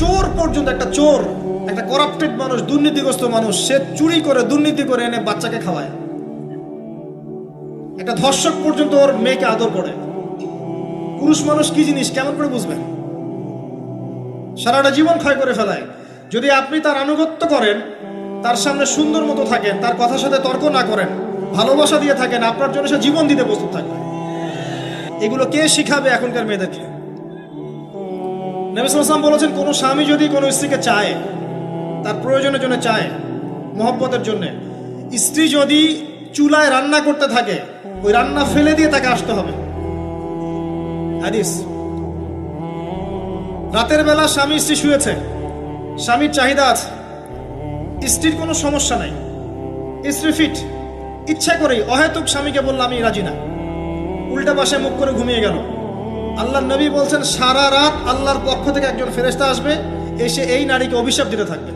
চোর পর্যন্ত, একটা চোর, একটা করাপ্টেড মানুষ, দুর্নীতিগ্রস্ত মানুষ, সে চুরি করে দুর্নীতি করে এনে বাচ্চাকে খাওয়ায়। একটা ধর্ষক পর্যন্ত ওর মেয়েকে আদর করে। পুরুষ মানুষ কি জিনিস কেমন করে বুঝবেন? সারাটা জীবন ক্ষয় করে ফেলায়। যদি আপনি তার আনুগত্য করেন, তার সামনে সুন্দর মতো থাকেন, তার কথার সাথে তর্ক না করেন, ভালোবাসা দিয়ে থাকেন, আপনার জন্য সে জীবন দিতে প্রস্তুত থাকবে। এগুলো কে শিখাবে এখনকার মেয়েদেরকে? নবী সাল্লাল্লাহু আলাইহি ওয়াসাল্লাম বলেছেন, কোনো স্বামী যদি কোনো স্ত্রীকে চায়, তার প্রয়োজনের জন্য চায়, মহব্বতের জন্য, স্ত্রী যদি চুলায় রান্না করতে থাকে, ওই রান্না ফেলে দিয়ে তাকে আসতে হবে। হাদিস। রাতের বেলা স্বামী স্ত্রী শুয়েছে, স্বামীর চাহিদা আছে, স্ত্রীর কোনো সমস্যা নাই, স্ত্রী ফিট, ইচ্ছা করেই অহেতুক স্বামীকে বলল আমি রাজি না, উল্টা পাশে মুখ করে ঘুমিয়ে গেল। আল্লাহর নবী বলছেন সারা রাত আল্লাহর পক্ষ থেকে একজন ফেরেশতা আসবে, এসে এই নারীকে অভিশাপ দিতে থাকবে।